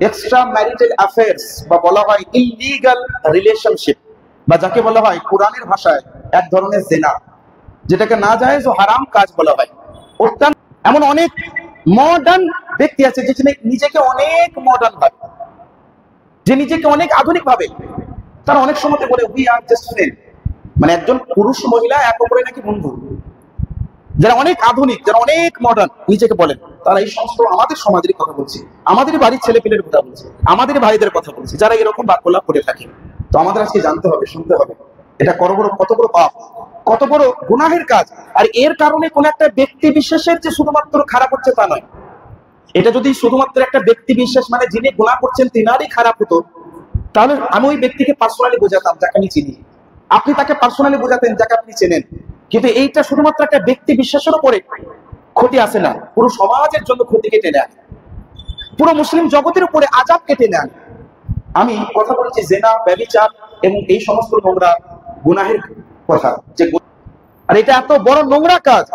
Extra marital affairs বা বলা হয় ইললিগাল রিলেশনশিপ, বা যাকে বলা হয় কোরআনের ভাষায় এক ধরনের জিনা, যেটাকে নাজায়েজ ও হারাম কাজ বলা হয়। অত্যন্ত এমন অনেক মডার্ন ব্যক্তি আছে যে নিজেকে অনেক মডার্ন ভাবে, যে নিজেকে অনেক আধুনিক ভাবে, তারা অনেক সময় বলে উই আর জাস্ট ফ্রেন্ড, মানে একজন পুরুষ মহিলা এক অপরের নাকি বন্ধু। যারা অনেক আধুনিক, যারা অনেক মডার্ন নিজেকে বলেন, তারা এই সমস্ত আমাদের সমাজের কথা বলছে, আমাদের বাড়ির ছেলেপেলের কথা বলছে, আমাদের ভাইদের কথা বলছে, যারা এরকম বাক্যলাপ করে থাকে। তো আমাদের আজকে জানতে হবে, শুনতে হবে, এটা কত বড় পাপ, কত বড় গুনাহের কাজ। আর এর কারণে কোন একটা ব্যক্তি বিশেষের যে শুধুমাত্র খারাপ হচ্ছে তা নয়। এটা যদি শুধুমাত্র একটা ব্যক্তি বিশেষ, মানে যিনি গুনাহ করছেন তিনারই খারাপ হতো, তাহলে আমি ওই ব্যক্তিকে পার্সোনালি বোঝাতাম যাকে আমি চিনি, আপনি তাকে পার্সোনালি বোঝাতেন যাকে আপনি চেনেন। কিন্তু এইটা শুধুমাত্র একটা ব্যক্তি বিশ্বাসের উপরে ক্ষতি আসে না, পুরো সমাজের জন্য ক্ষতি কেটে নেয়, পুরো মুসলিম জগতের উপরে আযাব কেটে নেয়। আমি কথা বলছি জিনা, ব্যভিচার এবং এই সমস্ত নোংরা গুনাহের কথা, যে আর এটা এত বড় নোংরা কাজ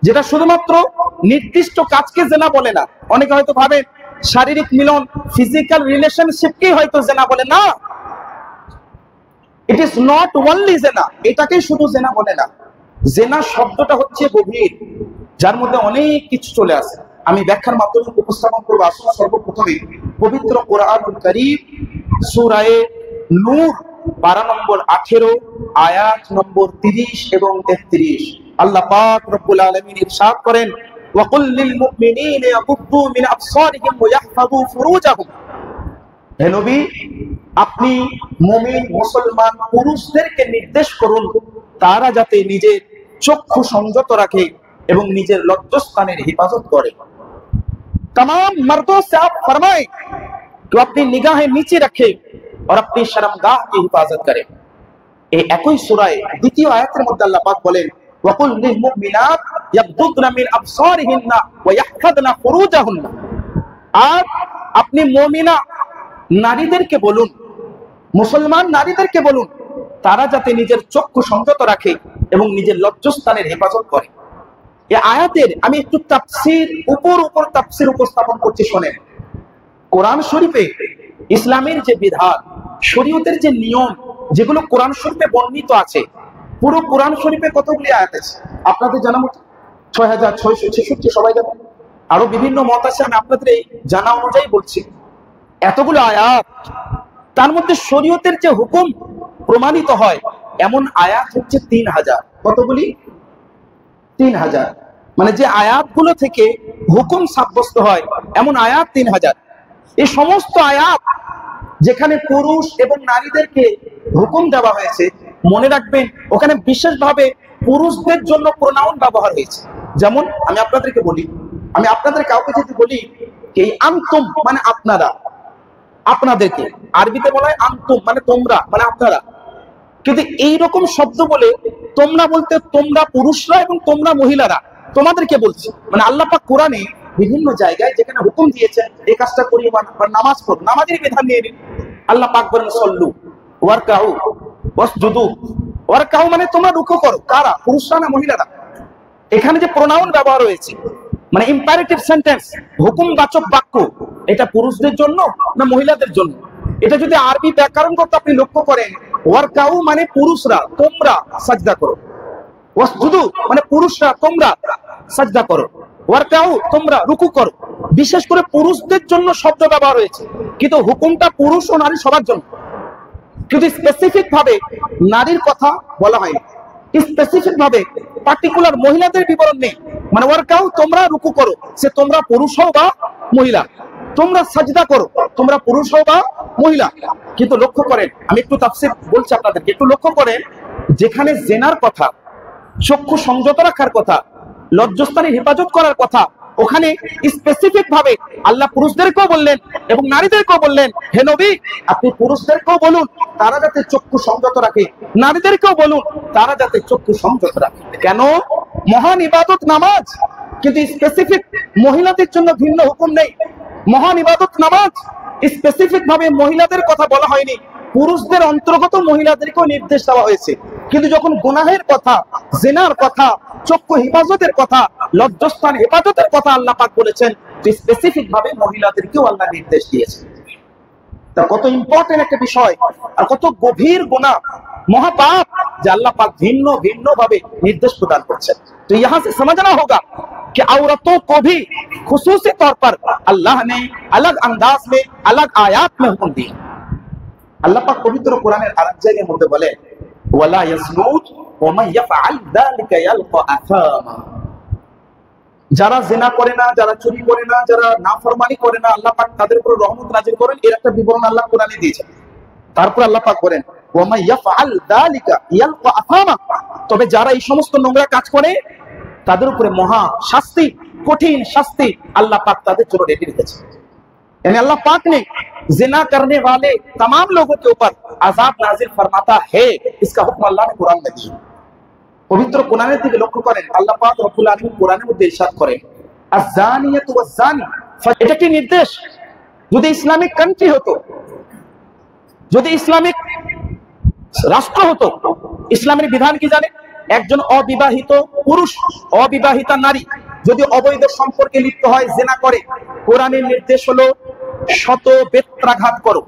যেটা শুধুমাত্র নির্দিষ্ট কাজকে জিনা বলে না। অনেকে হয়তো ভাবে শারীরিক মিলন, ফিজিক্যাল রিলেশনশিপকেই হয়তো জিনা বলে, না, ইট ইজ নট ওনলি জিনা, এটাকেই শুধু জিনা বলে না। জিনা শব্দটা হচ্ছে গভীর, যার মধ্যে অনেক কিছু চলে আসে। আমি ব্যাখ্যার মাধ্যমে উপস্থাপন করবো। আসুন সর্বপ্রথমে পবিত্র কোরআনুল কারীম সূরা নূর পারা নম্বর 18 আয়াত নম্বর 30 এবং 33, আল্লাহ পাক রব্বুল আলামিন ইরশাদ করেন, ওয়াকুল লিল মুমিনিনা ইয়াগুদ্দু মিন আবসারিহিম ওয়া ইয়াহফাযু ফুরুজাহুম। হে নবী, আপনি মুমিন মুসলমান পুরুষদেরকে নির্দেশ করুন তারা যাতে নিজের চক্ষু সংযত রাখে এবং নিজের লজ্জাস্থানের হেফাজত করে। तमाम मर्दों से आप फरमाएं कि अपनी निगाहें नीचे रखे और अपनी शर्मगाह की हिफाजत करें। এই একই সূরায় দ্বিতীয় আয়াতের মধ্যে আল্লাহ পাক বলেন, ওয়াকুল লিল মুমিনাত ইয়াগদুদনা মিন আবসারিহিন্না ওয়া ইয়াহফাযনা ফুরুজাহুন্না। আর আপনি মুমিনা নারীদেরকে বলুন, মুসলমান নারীদেরকে বলুন তারা যাতে নিজের চক্ষু সংযত রাখে এবং নিজের লজ্জাস্থানের হেফাজত করে। এই আয়াতের আমি একটু তাফসীর উপর তাফসীর উপস্থাপন করছি, শোনেন। কোরআন শরীফে ইসলামের যে বিধান, শরীয়তের যে নিয়ম, যেগুলো কোরআন শরীফে বর্ণিত আছে, পুরো কোরআন শরীফে কতগুলি আয়াত আছে আপনাদের জানা মতো? 6666, সবাই জানেন। আরো বিভিন্ন মত আছে, আমি আপনাদের এই জানা অনুযায়ী বলছি। এতগুলো আয়াত, তার মধ্যে শরীয়তের যে হুকুম প্রমাণিত হয় এমন আয়াত হচ্ছে 3000। কতগুলি? 3000। মানে যে আয়াতগুলো থেকে হুকুম সাব্যস্ত হয় এমন আয়াত 3000। এই সমস্ত আয়াত যেখানে পুরুষ এবং নারীদেরকে হুকুম দেওয়া হয়েছে, মনে রাখবেন ওখানে বিশেষভাবে পুরুষদের জন্য প্রোনাউন ব্যবহার হয়েছে। যেমন আমি আপনাদেরকে বলি, আমি আপনাদের কাউকে যদি বলি এই আনতুম মানে আপনারা, আপনাদেরকে আরবিতে বলা হয় আনতুম মানে তোমরা, মানে আপনারা। কিন্তু এইরকম শব্দ বলে তোমরা বলতে তোমরা পুরুষরা এবং তোমরা মহিলারা, তোমাদেরকে বলছি। মানে আল্লাহ পাক কোরআনে বিভিন্ন জায়গায় যেখানে হুকুম দিয়েছেন এই কাজটা করি বা নামাজ পড়ো, নামাজের বিধান নিয়ে নিন। আল্লাহ পাক বলেন সল্লু ওয়ারকাউ ওয়াসজুদু। ওয়ারকাউ মানে তোমরা রুকু করো, কারা? পুরুষরা না মহিলারা? এখানে যে প্রোনাউন ব্যবহার হয়েছে মানে ইম্পারেটিভ সেন্টেন্স, হুকুমবাচক বাক্য, এটা পুরুষদের জন্য না মহিলাদের জন্য? এটা যদি আরবি ব্যাকরণগত আপনি লক্ষ্য করেন, ওয়ারকাউ মানে পুরুষরা তোমরা সাজদা করো, ওয়াসজুদু মানে পুরুষরা তোমরা সাজদা করো, ওয়ারকাউ তোমরা রুকু করো। বিশেষ করে পুরুষদের জন্য শব্দ ব্যবহার হয়েছে, কিন্তু হুকুমটা পুরুষ ও নারী সবার জন্য। কিন্তু স্পেসিফিক ভাবে নারীর কথা বলা হয়নি, স্পেসিফিক ভাবে পার্টিকুলার মহিলাদের বিবরণ নেই। মানে ওয়ারকাউ তোমরা রুকু করো, সে তোমরা পুরুষ হও বা মহিলা, তোমরা সাজদা করো, তোমরা পুরুষ হও বা মহিলা। কিন্তু লক্ষ্য করেন, আমি একটু তাফসীর বলছি আপনাদেরকে, একটু লক্ষ্য করেন, যেখানে জেনার কথা, চক্ষু সংযত রাখার কথা, লজ্জাস্থানের হেফাজত করার কথা, ওখানে স্পেসিফিক ভাবে আল্লাহ পুরুষদেরকেও বললেন এবং নারীদেরকেও বললেন, হে নবী আপনি পুরুষদেরকেও বলুন তারা যাতে চক্ষু সংযত রাখে, নারীদেরকেও বলুন তারা যাতে চক্ষু সংযত রাখে। কেন? মহান ইবাদত নামাজ, কিন্তু স্পেসিফিক মহিলাদের জন্য ভিন্ন হুকুম নেই। মহান ইবাদত নামাজ, স্পেসিফিক ভাবে মহিলাদের কথা বলা হয়নি, পুরুষদের অন্তর্গত মহিলাদেরকেও নির্দেশ দেওয়া হয়েছে। কিন্তু যখন গুনাহের কথা, জিনার কথা, চক্ষু হেফাজতের কথা, লজ্জাস্থান হেফাজতের কথা আল্লাহ পাক বলেছেন, তো স্পেসিফিক ভাবে মহিলাদেরকেও আল্লাহ নির্দেশ দিয়েছে। তা কত ইম্পর্টেন্ট একটা বিষয় আর কত গভীর গুনাহ, মহাপাপ, যে আল্লাহ पाक ভিন্ন ভিন্ন ভাবে निर्देश प्रदान করছেন। तो यहाँ से समझना होगा कि औरतों को भी खुसूसी तौर पर अल्लाह ने अलग अंदाज में अलग आयात में हुक्म दिया। अल्लाह पाक पवित्र कुराনের আরেক জায়গায় মধ্যে বলে ওয়ালা ইয়াসনুত ওয়া মান ইয়াফআল যালিকা ইয়ালকা আসামা, যারা জিনা করে না, যারা চুরি করে না, যারা নাফরমানি করে না, আল্লাহ পাক তাদের উপর রহমত নাযিল করেন। এর একটা বিবরণ আল্লাহ কোরআনে দিয়েছেন। তারপর আল্লাহ পাক বলেন ওয়া মান ইয়াফআল যালিকা ইয়ালকা আসামা, তবে যারা এই সমস্ত নোংরা কাজ করে তাদের উপরে মহা শাস্তি, কঠিন শাস্তি আল্লাহ পাক তাদের জন্য রেডি রেখেছেন। यानी अल्लाह पाक ने जिना करने वाले तमाम लोगों के ऊपर अजाब नाजिल फरमाता है, इसका हुक्म अल्लाह ने कुरान में दिया। पवित्र कुराনের দিকে লক্ষ্য করেন, আল্লাহ পাক রব্বুল আলামিন কুরআনের মধ্যে ইরশাদ করেন আয-যানিয়াতু ওয়াজ-যানি, এটা কি নির্দেশ? যদি ইসলামিক কান্ট্রি হতো, যদি ইসলামিক রাষ্ট্র হতো, ইসলামের বিধান কি জানেন? একজন অবিবাহিত পুরুষ, অবিবাহিতা নারী যদি অবৈধ সম্পর্কে লিপ্ত হয়, জিনা করে, কোরআনের নির্দেশ হলো শত বেত্রাঘাত করো,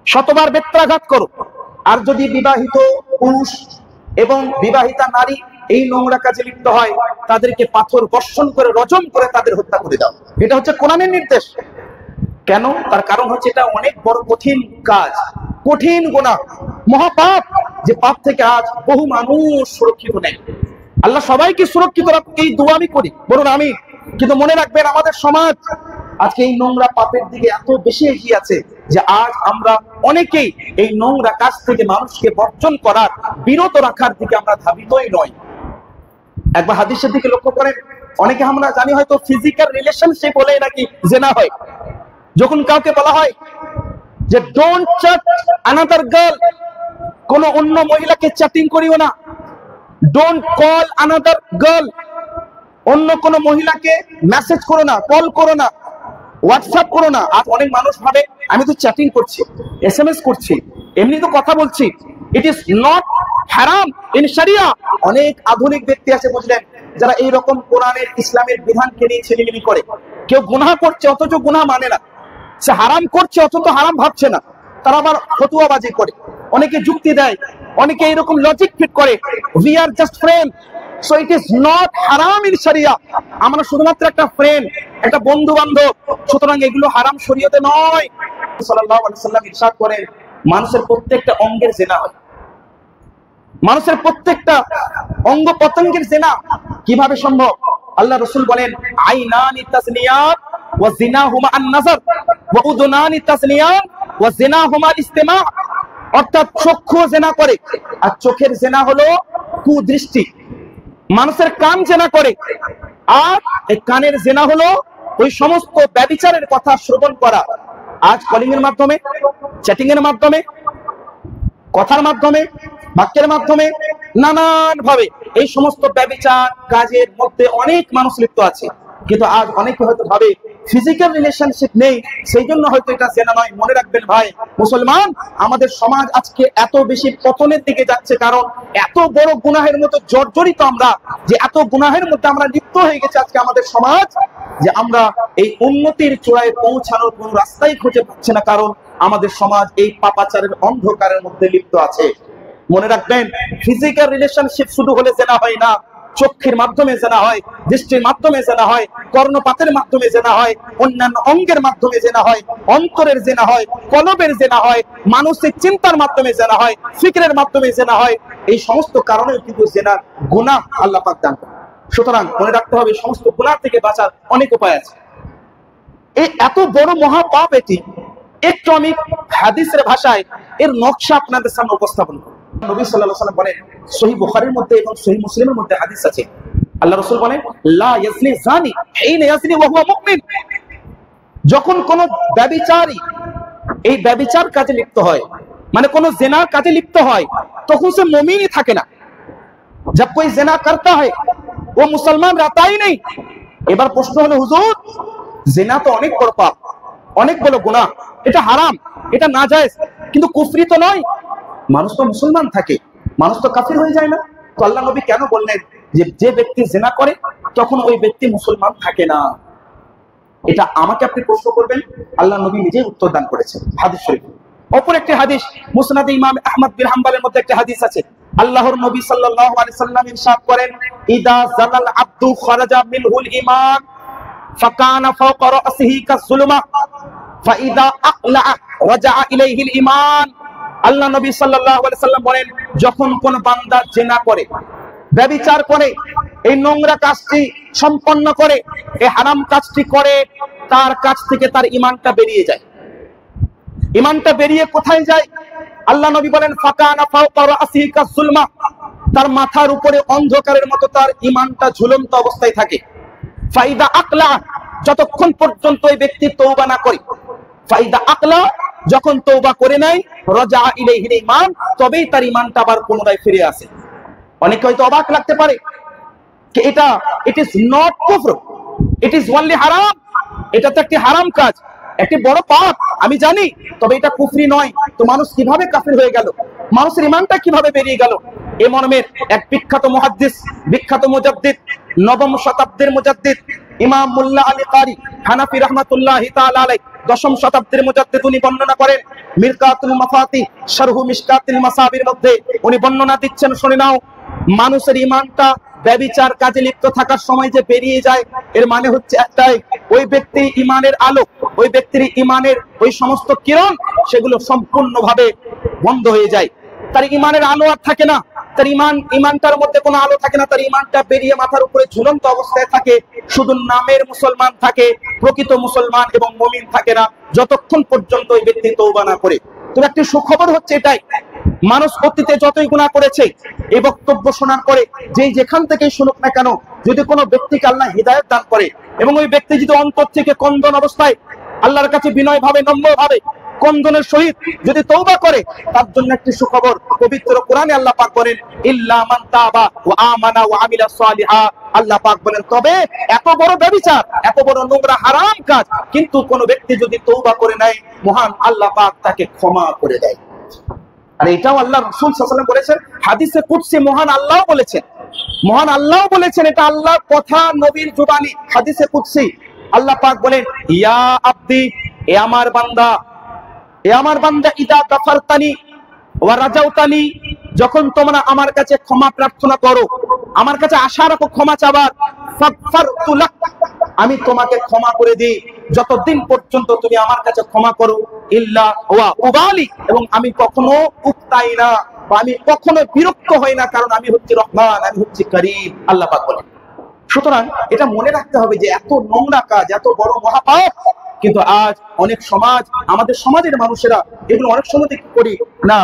শতবার বেত্রাঘাত করো। আর যদি বিবাহিত পুরুষ এবং বিবাহিতা নারী এই নোংরা কাজে লিপ্ত হয়, তাদেরকে পাথর বর্ষণ করে রজম করে তাদের হত্যা করে দাও। এটা হচ্ছে কোরআনের নির্দেশ। কেন? তার কারণ হচ্ছে এটা অনেক বড় কঠিন কাজ, কঠিন গুনাহ, মহাপাপ, যে পাপ থেকে আজ বহু মানুষ সুরক্ষিত নেই। আল্লাহ সবাইকে সুরক্ষিত রাখুক, এই দোয়া আমি করি, বলুন আমি। কিন্তু মনে রাখবেন, আমাদের সমাজ আজকে এই নোংরা পাপের দিকে এত বেশি এগিয়ে আছে যে আজ আমরা অনেকেই এই নোংরা কাজ থেকে মানুষকে বর্জন করার, বিরত রাখার দিকে আমরা ধাবিতই নয়। একবার হাদিসের দিকে লক্ষ্য করেন, অনেকে আমরা জানি হয়তো ফিজিক্যাল রিলেশনশিপ হলে নাকি জিনা হয়। যখন কাউকে বলা হয় যে ডোন্ট চ্যাট অ্যানাদার গার্ল, কোন অন্য মহিলাকে চ্যাটিং করিও না, ডোন্ট কল অ্যানাদার গার্ল, অন্য কোন মহিলাকে মেসেজ করো না, কল করো না, হোয়াটসঅ্যাপ করো না। আজ অনেক মানুষ ভাবে আমি তো চ্যাটিং করছি, এসএমএস করছি, এমনি তো কথা বলছি, ইট ইজ নট হারাম ইন শরিয়া। অনেক আধুনিক ব্যক্তি আছে, বুঝলেন, যারা এই রকম কোরআনের ইসলামের বিধানকে নিয়ে ছেলেমিলি করে। কেউ গুনাহ করছে অথচ গুনাহ মানে না, সে হারাম করছে অথচ হারাম ভাবছে না, তারা আবার ফতুয়াবাজি করে, অনেকে যুক্তি দেয়, অনেকে এরকম লজিক ফিট করে, we are just friend, so it is not হারাম ইন শরিয়া। আমরা শুধুমাত্র একটা ফ্রেন্ড, একটা বন্ধু বান্ধব, সুতরাং এগুলো হারাম শরীয়তে নয়। সাল্লাল্লাহু আলাইহি ওয়াসাল্লাম ইরশাদ করেন, মানুষের প্রত্যেকটা অঙ্গের জিনা হয়, মানুষের প্রত্যেকটা অঙ্গ পতঙ্গের জিনা। কিভাবে সম্ভব? আল্লাহ রাসূল বলেন আইনানি তাসনিয়াত ওয়া জিনাহুমা আন-নাজর ওয়া উযুনানি তাসনিয়াত ওয়া জিনাহুমা ইস্তিমা', অর্থাৎ চক্ষু জিনা করে, আর চোখের জিনা হলো কুদৃষ্টি। মানুষের কান জিনা করে, আর এই কানের জিনা হলো ওই সমস্ত ব্যভিচারের কথা শ্রবণ করা। আজ কলিং এর মাধ্যমে, চ্যাটিং এর মাধ্যমে, কথার মাধ্যমে, বাক্যের মাধ্যমে, নানান ভাবে এই সমস্ত ব্যভিচার কাজের মধ্যে অনেক মানুষ লিপ্ত আছে। কিন্তু আজ অনেকে হয়তো ভাবে ফিজিক্যাল রিলেশনশিপ নেই, সেই জন্য হয়তো এটা জেনা নয়। মনে রাখবেন ভাই মুসলমান, আমাদের সমাজ আজকে এত বেশি পতনের দিকে যাচ্ছে কারণ এত বড় গুনাহের মতো জর্জরিত আমরা, যে এত গুনাহের মধ্যে আমরা লিপ্ত হয়ে গেছে আজকে আমাদের সমাজ, যে আমরা এই উন্নতির চূড়ায় পৌঁছানোর কোন রাস্তাই খুঁজে পাচ্ছি না, কারণ আমাদের সমাজ এই পাপাচারের অন্ধকারের মধ্যে লিপ্ত আছে। মনে রাখবেন, ফিজিক্যাল রিলেশনশিপ শুধু হলে জেনা হয় না, চক্ষের মাধ্যমে জেনা হয়, দৃষ্টির মাধ্যমে জেনা হয়, কর্ণপাতের মাধ্যমে জেনা হয়, অন্যান্য অঙ্গের মাধ্যমে জেনা হয়, অন্তরের জেনা হয়, কলবের জেনা হয়, মানসিক চিন্তার মাধ্যমে জেনা হয়, ফিকরের মাধ্যমে জেনা হয়। এই সমস্ত কারণে কিন্তু জেনার গুনাহ আল্লাহ পাক দান করেন। সুতরাং মনে রাখতে হবে, সমস্ত গুনাহ থেকে বাঁচার অনেক উপায় আছে। এই এত বড় মহাপাপ, এটি একটু আমি হাদিসের ভাষায় এর নকশা আপনাদের সামনে উপস্থাপন করব। নবী সাল্লাল্লাহু আলাইহি ওয়াসাল্লাম বলেন, সহিহ বুখারীর মধ্যে এবং সহিহ মুসলিমের মধ্যে হাদিস আছে, আল্লাহ রাসূল বলেন লা ইয়াজনি জানি হিনা ইয়াজনি ওয়া হুয়া মুমিন। যখন কোন ব্যভিচারী এই ব্যভিচার কাজে লিপ্ত হয়, মানে কোন জিনার কাজে লিপ্ত হয়, তখন সে মুমিনই থাকে না। जब कोई जिना करता है वो मुसलमान रहता ही नहीं। এবার প্রশ্ন হলো, হুজুর জিনা তো অনেক বড় পাপ, অনেক বড় গুনাহ, এটা হারাম, এটা নাজায়েজ, কিন্তু কুফরি তো নয়, মানুষ তো মুসলমান থাকে, মানুষ তো কাফির হয়ে যায় না। তো আল্লাহ নবী কেন বললেন যে যে ব্যক্তি জিনা করে তখন ওই ব্যক্তি মুসলমান থাকে না? এটা আমাকে আপনি প্রশ্ন করবেন, আল্লাহ নবী নিজেই উত্তর দান করেছেন হাদিস শরীফ। অপর একটি হাদিস মুসনাদ ইমাম আহমদ বিন হাম্বলের মধ্যে একটি হাদিস আছে, আল্লাহর নবী সাল্লাল্লাহু আলাইহি সাল্লাম ইরশাদ করেন, ইদা জালাল আব্দু খারাজা মিনহুল ঈমান ফাকানা ফাওকা রাসিহি কাযুলমা ফাইদা আকলা রাজা ইলাইহিল ঈমান। আল্লাহ নবী সাল্লাল্লাহু আলাইহি সাল্লাম বলেন, যখন কোন বান্দা জিনা করে, ব্যভিচার করে, এই নোংরা কাজটি সম্পন্ন করে, এই হারাম কাজটি করে, তার কাছ থেকে তার ঈমানটা বেরিয়ে যায়। ঈমানটা বেরিয়ে কোথায় যায়? আল্লাহ নবী বলেন, ফাকানা ফাওকা রাসিহি কাযুলমা, তার মাথার উপরে অন্ধকারের মতো তার ঈমানটা ঝুলন্ত অবস্থায় থাকে। ফাইদা আকলা, যতক্ষণ পর্যন্ত ওই ব্যক্তি তওবা না করে, ফাইদা আকলা, যখন তওবা করে নাই, রাজা ইলাইহিল ঈমান, তবেই তার ঈমানটা আবার পুনরায় ফিরে আসে। অনেকে হয়তো অবাক লাগতে পারে যে এটা ইট ইজ নট কুফর, ইট ইজ ওনলি হারাম, এটা তো একটি হারাম কাজ, একটি বড় পাপ, আমি জানি, তবে এটা কুফরি নয়। তো মানুষ কিভাবে কাফির হয়ে গেল? মানুষের ঈমানটা কিভাবে বেরিয়ে গেল? এই মর্মের এক বিখ্যাত মুহাদ্দিস, বিখ্যাত মুজাদ্দিদ, নবম শতাব্দীর মুজাদ্দিদ ইমাম মুল্লা আলী কারি হানাফি রাহমাতুল্লাহি তাআলা আলাইহি, দশম শতাব্দীর মুজাদ্দিদ, উনি বর্ণনা করেন মিরকাতুল মাফাতি শারহু মিশকাতুল মাসাবির মধ্যে উনি বর্ণনা দিচ্ছেন, শুনে নাও। মানুষের ঈমানটা ব্যভিচার কাজে লিপ্ত থাকার সময় যে বেরিয়ে যায়, এর মানে হচ্ছে একটাই, ওই ব্যক্তির ঈমানের আলো, ওই ব্যক্তির ঈমানের ওই সমস্ত কিরণ, সেগুলো সম্পূর্ণভাবে বন্ধ হয়ে যায়। তার ঈমানের আলো আর থাকে না, তার ঈমানটার মধ্যে কোনো আলো থাকে না, তার ঈমানটা বেরিয়ে মাথার উপরে ঝুলন্ত অবস্থায় থাকে। শুধু নামের মুসলমান থাকে, প্রকৃত মুসলমান এবং মুমিন থাকে না, যতক্ষণ পর্যন্ত ওই ব্যক্তি তওবা না করে। তবে একটি সুখবর হচ্ছে এটাই, মানুষ অতীতে যতই গুনাহ করেছে, এই বক্তব্য শোনার পরে যেই যেখান থেকেই শুনুক না কেন, যদি কোনো ব্যক্তিকে আল্লাহ হিদায়াত দান করে এবং ওই ব্যক্তি যদি অন্তর থেকে কন্দন অবস্থায় আল্লাহর কাছে বিনয় ভাবে, নম্র ভাবে, কন্দনের সহিত যদি তওবা করে, তার জন্য একটি সুখবর। পবিত্র কোরআনে আল্লাহ পাক বলেন, ইল্লা মান তাবা ওয়া আমানা ওয়া আমিলা সালিহা, আল্লাহ পাক বলেন, তবে এত বড় ব্যভিচার, এত বড় নোংরা হারাম কাজ কিন্তু কোন ব্যক্তি যদি তওবা করে নেয়, মহান আল্লাহ পাক তাকে ক্ষমা করে দেয়। আর এটাও আল্লাহ রাসূল সাল্লাল্লাহু আলাইহি ওয়াসাল্লাম বলেছেন, হাদিসে কুদসি মহান আল্লাহ বলেছেন, মহান আল্লাহ বলেছেন, এটা আল্লাহর কথা, নবীর জবানি, হাদিসে কুদসি। আল্লাহ পাক বলেন, ইয়া আব্দি, এ আমার বান্দা, এ আমার বান্দা, ইদা গাফারতানি ওয়া রাজাউতানি, যখন তোমরা আমার কাছে ক্ষমা প্রার্থনা করো, আমার কাছে আশা রাখো ক্ষমা চাবার, ফাগফারতু লাক, আমি তোমাকে ক্ষমা করে দিই, যতদিন পর্যন্ত তুমি আমার কাছে ক্ষমা করো, ইল্লা ওয়া উবালি, এবং আমি কখনো উকতাই না, বা আমি কখনো বিরক্ত হই না, কারণ আমি হচ্ছি রহমান, আমি হচ্ছি করিম, আল্লাহ পাক বলেন। সুতরাং এটা মনে রাখতে হবে যে এত নোংরা কাজ, এত বড় মহাপাপ, কিন্তু আজ অনেক সমাজ, আমাদের সমাজের মানুষেরা এগুলো অনেক সময় করি না,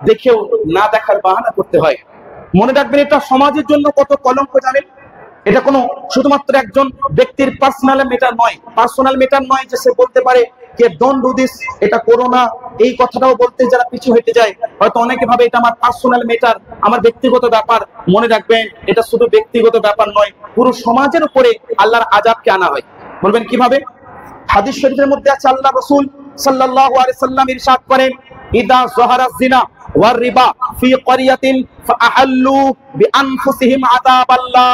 দেখেও না দেখার বাহানা করতে হয়। মনে রাখবেন, এটা সমাজের জন্য কত কলঙ্ক জানেন। এটা কোনো শুধুমাত্র একজন ব্যক্তির পার্সোনাল ম্যাটার নয় যে সে বলতে পারে যে ডোন্ট ডু দিস, এটা করো না, এই কথাটাও বলতে যারা পিছু হেঁটে যায়, হয়তো অনেকে ভাবে এটা আমার পার্সোনাল ম্যাটার, আমার ব্যক্তিগত ব্যাপার। মনে রাখবেন, এটা শুধু ব্যক্তিগত ব্যাপার নয়, পুরো সমাজের উপরে আল্লাহর আযাবকে আনা হয়। বলবেন কিভাবে? হাদিস শরীফের মধ্যে আছে, আল্লাহ রাসূল সাল্লাল্লাহু আলাইহি সাল্লাম ইরশাদ করেন, ইদা যাহারা যিনা ওয়ার রিবা ফি ক্বরিয়াতিন ফাআহাল্লু বিআনফুসিহিম আযাবাল্লাহ।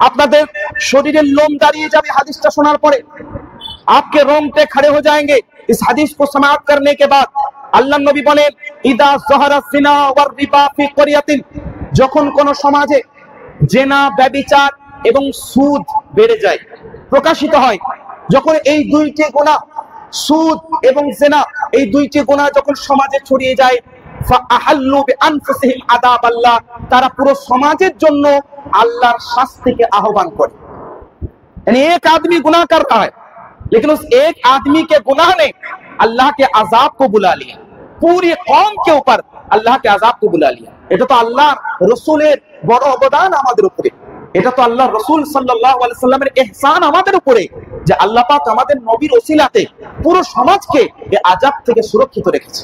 আপনাদের শরীরের লোম দাঁড়িয়ে যাবে হাদিসটা শোনার পরে, आपके रोंगटे खड़े हो जाएंगे इस हदीस को समाअत करने के बाद। আল্লাহ নবী বলেন, ইদা যাহারা যিনা ওয়ার রিবা ফি ক্বরিয়াতিন, যখন কোন সমাজে জেনা, ব্যভিচার এবং সুদ বেড়ে যায়, প্রকাশিত হয়, যখন এই দুইটি গুনাহ, সুদ এবং জেনা, এই দুইটি গুনাহ যখন সমাজে ছড়িয়ে যায়, ফাআহাল্লু বিআনফুসিহিম আযাবাল্লাহ, তারা পুরো সমাজের জন্য আল্লাহর শাস্তিকে আহ্বান করে। यानी एक आदमी गुनाह कर रहा है, लेकिन उस एक आदमी के गुनाह ने अल्लाह के अजाब को बुला लिया, पूरी कौम के ऊपर अल्लाह के अजाब को बुला लिया। এটা তো আল্লাহ রাসূলের বড় অবদান আমাদের উপরে, এটা তো আল্লাহ রাসূল সাল্লাল্লাহু আলাইহি সাল্লামের ইহসান আমাদের উপরে, যে আল্লাহ পাক আমাদের নবীর ওসিলাতে পুরো সমাজকে এই আযাব থেকে সুরক্ষিত রেখেছে।